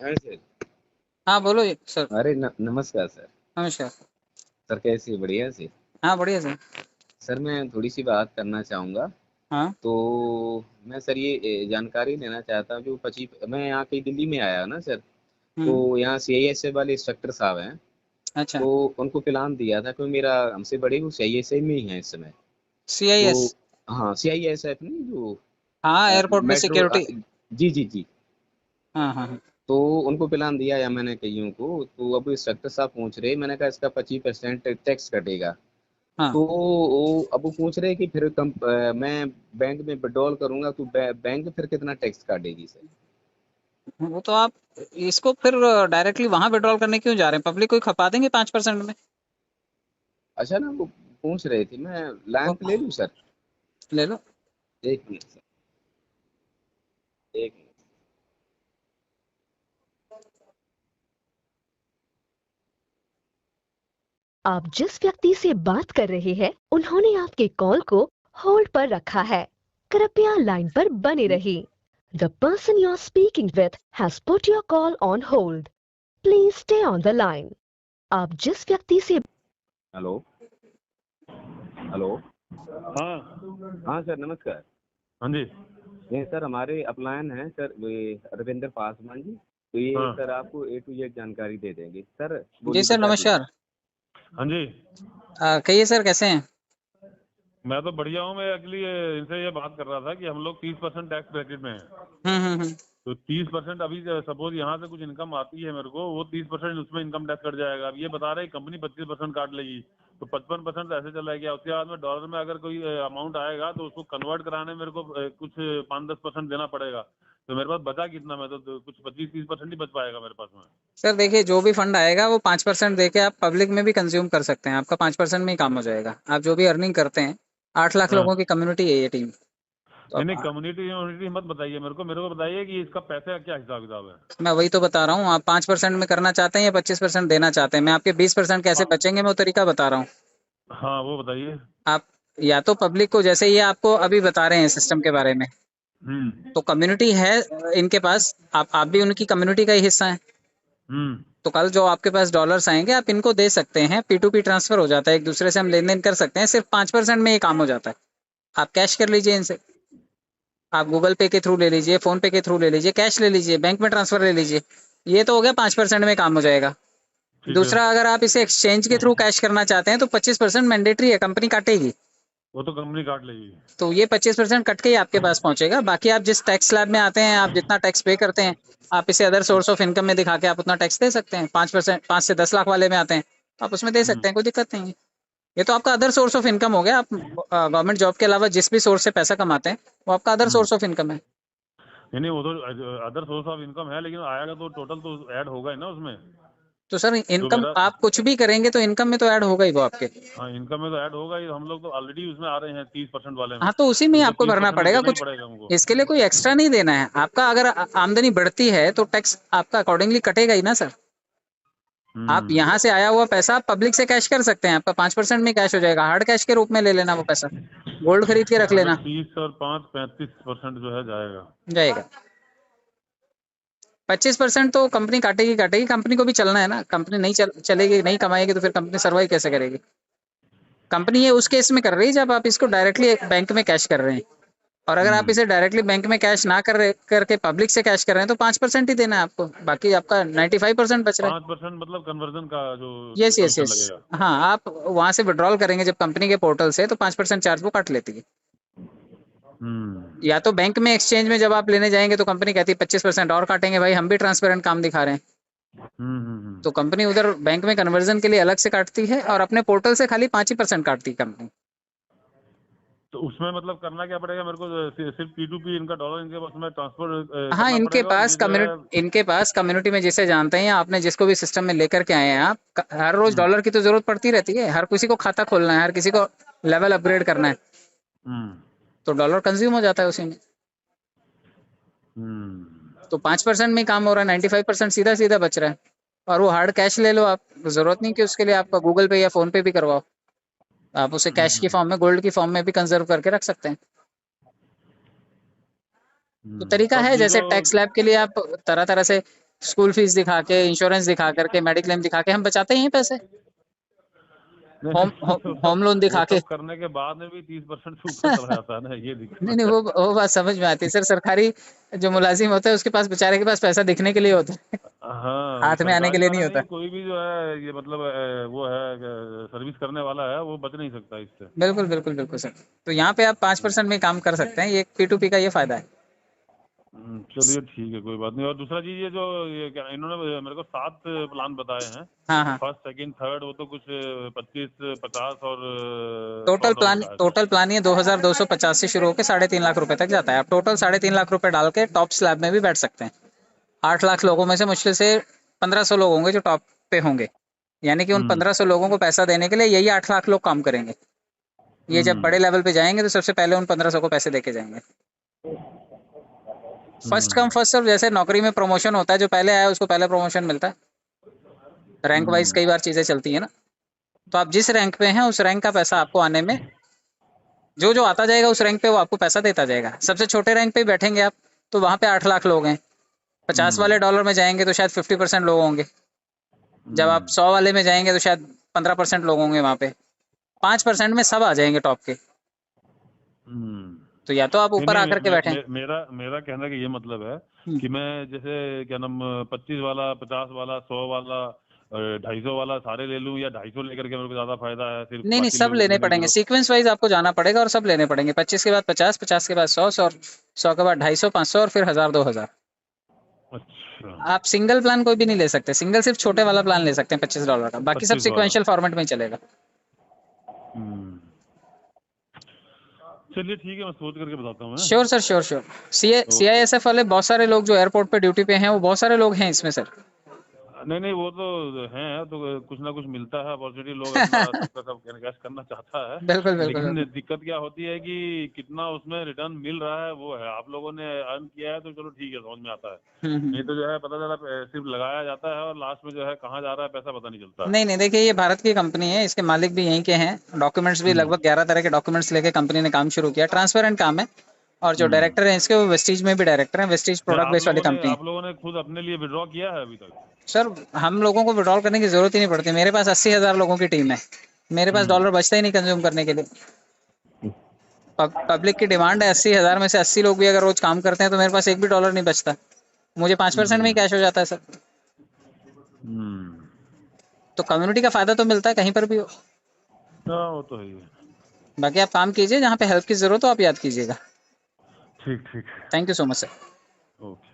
हाँ सर। हाँ बोलो सर। अरे नमस्कार सर। नमस्कार। सर कैसे, बढ़िया से। हाँ बढ़िया सर। सर मैं थोड़ी सी बात करना चाहूँगा। हाँ। तो मैं सर ये जानकारी लेना चाहता हूँ, जो 25 मैं यहाँ कहीं दिल्ली में आया ना सर। हम्म। तो यहाँ CISF वाले इंस्ट्रक्टर साहब हैं। अच्छा। तो उनको प्लान दिया था, क्योंकि मेरा हमसे बड़े वो CISF में ही है इस समय। तो CIS। हाँ, CISF नहीं जो हाँ एयरपोर्ट में मेट्रो, सिक्योरिटी। जी जी जी। हाँ हाँ हाँ। तो उनको प्लान दिया या मैंने कईयों को, तो अब इंस्ट्रक्टर साहब पूछ रहे, मैंने कहा इसका 25% टैक्स कटेगा। हाँ। तो वो अब वो पूछ रहे कि फिर मैं बैंक में विड्रॉल करूंगा तो बैंक फिर कितना टैक्स काटेगी सर। वो तो आप इसको फिर डायरेक्टली वहां विड्रॉल करने क्यों जा रहे हैं? पब्लिक को ही खपा देंगे 5% में। अच्छा ना, वो पूछ रहे थे, मैं लाइन वो पे ले लूं सर। ले लो। एक मिनट सर, एक मिनट। आप जिस व्यक्ति से बात कर रहे हैं उन्होंने आपके कॉल को होल्ड पर रखा है। कृपया लाइन पर बने रहिए। The person you are speaking with has put your call on hold. Please stay on the line. आप जिस व्यक्ति से हेलो। हेलो। हाँ। हाँ सर, नमस्कार। हाँ जी। ये सर हमारे अपलायन हैं सर, वे रविंद्र पासवान जी। तो ये हाँ। सर आपको A to Z जानकारी दे देंगे सर। जी बोलिए, सर बता दीजिए। नमस्कार। हाँ जी। कहिए सर कैसे हैं? मैं तो बढ़िया हूँ। मैं एक्चुअली इनसे ये बात कर रहा था कि हम लोग 30% टैक्स ब्रैकेट में हैं। हम्म। तो 30% अभी सपोज यहाँ से कुछ इनकम आती है मेरे को, वो 30% उसमें इनकम टैक्स कट जाएगा। अब ये बता रहे कंपनी 25% काट लेगी, तो 55% ऐसे चला गया। उसके बाद में डॉलर में अगर कोई अमाउंट आएगा तो उसको कन्वर्ट कराने मेरे को कुछ 5-10% देना पड़ेगा। तो मेरे पास बचा कितना? मैं तो कुछ 25-30% ही बच पाएगा मेरे पास में। सर देखिए जो भी फंड आएगा वो 5% दे के आप पब्लिक में भी कंज्यूम कर सकते हैं। आपका 5% में ही काम हो जाएगा। आप जो भी अर्निंग करते हैं, 8 लाख हाँ। लोगों की कम्युनिटी है ये टीम। तो नहीं नहीं, आप, कम्युनिटी यूनिटी मत बताइए मेरे को बताइए कि इसका पैसे का क्या हिसाब किताब है। मैं वही तो बता रहा हूँ। आप 5% में करना चाहते हैं या 25% देना चाहते हैं? मैं आपके 20% कैसे हाँ। बचेंगे मैं वो तरीका बता रहा हूँ। हाँ वो बताइए। आप या तो पब्लिक को, जैसे ये आपको अभी बता रहे हैं सिस्टम के बारे में, हम्म। तो कम्युनिटी है इनके पास। आप भी उनकी कम्युनिटी का ही हिस्सा है। हम्म। तो कल जो आपके पास डॉलर्स आएंगे आप इनको दे सकते हैं। P2P ट्रांसफर हो जाता है, एक दूसरे से हम लेन देन कर सकते हैं। सिर्फ 5% में ये काम हो जाता है। आप कैश कर लीजिए इनसे। आप गूगल पे के थ्रू ले लीजिए, फोन पे के थ्रू ले लीजिए, कैश ले लीजिए, बैंक में ट्रांसफर ले लीजिए। ये तो हो गया 5% में काम हो जाएगा। ठीक है। दूसरा, अगर आप इसे एक्सचेंज के थ्रू कैश करना चाहते हैं तो 25% मैंडेटरी है, कंपनी काटेगी। वो तो कंपनी काट लेगी। तो ये 25% कट के ही आपके पास पहुंचेगा। बाकी आप जिस टैक्स स्लैब में आते हैं, आप जितना टैक्स पे करते हैं, आप इसे अदर सोर्स ऑफ इनकम में दिखा के आप उतना टैक्स दे सकते हैं। 5%, 5 से 10 लाख वाले में आते हैं, आप उसमें दे हम्म। सकते हैं, कोई दिक्कत नहीं है। ये तो आपका अदर सोर्स ऑफ इनकम हो गया। आप गवर्नमेंट जॉब के अलावा जिस भी सोर्स से पैसा कमाते हैं वो आपका other hmm. Source of income है। नहीं नहीं, वो तो अदर सोर्स ऑफ इनकम है, लेकिन आएगा तो टोटल तो ऐड होगा ही ना उसमें। तो सर जो इनकम मेरा, आप कुछ भी करेंगे तो इनकम में तो ऐड होगा ही वो आपके। हाँ इनकम में तो ऐड होगा ही। हम लोग तो ऑलरेडी उसमें आ रहे हैं 30% वाले में। हाँ तो उसी में ही तो आपको तीस भरना परसेंट तो पड़ेगा देना ही कुछ। पड़ेगा हमको। इसके लिए कोई एक्स्ट्रा नहीं देना है आपका। अगर आमदनी बढ़ती है तो टैक्स आपका अकॉर्डिंगली कटेगा ही ना सर। आप हम्म। यहाँ से आया हुआ पैसा आप पब्लिक से कैश कर सकते हैं, आपका 5% में कैश हो जाएगा। हार्ड कैश के रूप में ले लेना वो पैसा, गोल्ड खरीद के रख मतलब लेना, 30 और 5 35% जो है जाएगा। जाएगा। 25% तो कंपनी काटेगी काटेगी। कंपनी को भी चलना है ना। कंपनी नहीं चलेगी, नहीं कमाएगी तो फिर कंपनी सर्वाइव कैसे करेगी? कंपनी ये उस केस में कर रही है जब आप इसको डायरेक्टली बैंक में कैश कर रहे हैं। और अगर आप हम्म। इसे डायरेक्टली बैंक में कैश ना करके पब्लिक से कैश कर रहे हैं तो 5% ही देना है आपको। बाकी आपका 95% बच रहा है। 5% मतलब कन्वर्जन का जो यस यस कमीशन यस। लगेगा। हाँ, आप वहां से विड्रॉल करेंगे जब कंपनी के पोर्टल से तो 5% चार्ज वो काट लेती है। हम्म। या तो बैंक में एक्सचेंज में जब आप लेने जाएंगे तो कंपनी कहती है 25% और काटेंगे, भाई हम भी ट्रांसपेरेंट काम दिखा रहे हैं। तो कंपनी उधर बैंक में कन्वर्जन के लिए अलग से काटती है और अपने पोर्टल से खाली 5% काटती है कंपनी। तो उसमें मतलब करना क्या पड़ेगा मेरे को? सिर्फ P2P इनका डॉलर इनके पास में ट्रांसफर हाँ, करना इनके पड़ेगा, और पास ये जो है। कम्युनिटी, इनके पास कम्युनिटी में जिसे जानते हैं या आपने जिसको भी सिस्टम में लेकर के आए हैं आप, हर रोज हम्म। डॉलर की तो जरूरत पड़ती रहती है। हर किसी को खाता खोलना है, हर किसी को लेवल अपग्रेड करना है, हम्म। तो डॉलर कंज्यूम हो जाता है उसी में। हम्म। तो 5% में ही काम हो रहा है, 95% सीधा सीधा बच रहा है। और वो हार्ड कैश ले लो आप, जरूरत नहीं कि उसके लिए आपका गूगल पे या फोन पे भी करवाओ। आप उसे कैश की हम्म। फॉर्म में, गोल्ड की फॉर्म में भी कंजर्व करके रख सकते हैं। तो तरीका तब है, ये जैसे जो, टैक्स स्लैब के लिए आप तरह तरह से स्कूल फीस दिखा के, इंश्योरेंस दिखा करके, मेडिक्लेम दिखा के हम बचाते ही हैं पैसे। होम लोन दिखा वो के। सब करने के बाद में भी 30% से ऊपर चला जाता है ना, ये दिक्कत नहीं नहीं, है। वो बात समझ में आती है सर। सरकारी जो मुलाजिम होता है उसके पास, बेचारे के पास पैसा दिखने के लिए होता है, हाँ, वो हाथ में आने के सरकारी लिए वाला नहीं होता। नहीं, कोई भी जो है ये मतलब वो है सर्विस करने वाला है, वो बच नहीं सकता इससे। बिल्कुल बिल्कुल बिल्कुल सर। तो यहाँ पे आप 5% में काम कर सकते हैं, ये P2P का ये फायदा है। चलिए ठीक है, कोई बात नहीं। और दूसरा चीज, ये जो ये क्या इन्होंने मेरे को 7 प्लान बताए हैं, हाँ हाँ। फर्स्ट सेकंड थर्ड, वो तो कुछ 25, 50 और $100 का है टोटल प्लान ये 2250 से शुरू होकर 3.5 लाख रुपए तक जाता है। आप टोटल 3.5 लाख रुपए डाल के टॉप स्लैब में भी बैठ सकते हैं। 8 लाख लोगों में से मुश्किल से 1500 लोग होंगे जो टॉप पे होंगे, यानी कि उन 1500 लोगों को पैसा देने के लिए यही 8 लाख लोग काम करेंगे। ये जब बड़े लेवल पे जाएंगे तो सबसे पहले उन 1500 को पैसे देके जाएंगे। फर्स्ट कम फर्स्ट सर्व, जैसे नौकरी में प्रमोशन होता है, जो पहले आया उसको पहले प्रमोशन मिलता है। रैंक वाइज कई बार चीजें चलती है ना, तो आप जिस रैंक पे हैं उस रैंक का पैसा आपको आने में, जो जो आता जाएगा उस रैंक पे वो आपको पैसा देता जाएगा। सबसे छोटे रैंक पे बैठेंगे आप तो वहां पे 8 लाख लोग हैं, 50 वाले डॉलर में जाएंगे तो शायद 50% लोग होंगे। जब आप 100 वाले में जाएंगे तो शायद 15% लोग होंगे वहां पे, 5% में सब आ जाएंगे टॉप के। तो या तो आप ऊपर आकर के बैठे। मेरा कहने का ये मतलब है कि मैं जैसे क्या नाम 25 वाला, 50 वाला, 100 वाला, 250 वाला सारे ले लूं, या 250 लेकर के मेरे को ज्यादा फायदा है? सिर्फ नहीं नहीं, सब लेने पड़ेंगे, सीक्वेंस वाइज आपको जाना पड़ेगा और सब लेने पड़ेंगे। 25 के बाद 50, 50 के बाद 100, 100 के बाद 250, 500 और फिर 1000, 2000। अच्छा, आप सिंगल प्लान कोई भी नहीं ले सकते, सिंगल सिर्फ छोटे वाला प्लान ले सकते हैं $25 का, बाकी सब 25 वाला। सिक्वेंशियल फॉर्मेट में ही चलेगा। चलिए ठीक है, मैं सोच करके बताता हूँ। Sure sir, sure sure. CISF वाले बहुत सारे लोग जो एयरपोर्ट पे ड्यूटी पे हैं, वो बहुत सारे लोग हैं इसमें सर। नहीं, वो तो है, तो कुछ ना कुछ मिलता है अपॉर्चुनिटी, लोग अपना सबका सब इन्वेस्ट करना चाहता है। बिल्कुल बिल्कुल लेकिन बिल्कुल। दिक्कत क्या होती है कि कितना उसमें रिटर्न मिल रहा है, वो है। आप लोगों ने अर्न किया है तो चलो ठीक है, समझ में आता है। नहीं तो जो है पता चला सिर्फ लगाया जाता है और लास्ट में जो है कहाँ जा रहा है पैसा पता नहीं चलता। नहीं नहीं, देखिए ये भारत की कंपनी है, इसके मालिक भी यहीं के हैं, डॉक्यूमेंट्स भी लगभग 11 तरह के डॉक्यूमेंट्स लेके कंपनी ने काम शुरू किया, ट्रांसपेरेंट काम है। और जो डायरेक्टर हैं इसके, वो वेस्टीज में भी डायरेक्टर हैं, वेस्टीज प्रोडक्ट बेस्ड वाली कंपनी है। आप लोगों ने खुद अपने लिए विड्रॉ किया है अभी तक? सर हम लोगों को विड्रॉल करने की जरूरत ही नहीं पड़ती, मेरे पास 80,000 लोगों की टीम है, मेरे पास डॉलर बचता ही नहीं कंज्यूम करने के लिए। पब्लिक की डिमांड है 80,000 में से 80 लोग भी अगर रोज काम करते हैं तो मेरे पास एक भी डॉलर नहीं बचता, मुझे 5% में ही कैश हो जाता है सर। तो कम्युनिटी का फायदा तो मिलता है कहीं पर भी हो। वो तो है ही है। बाकी आप काम कीजिए, जहाँ पे हेल्प की जरूरत हो आप याद कीजिएगा। ठीक। Thank you so much sir. Okay.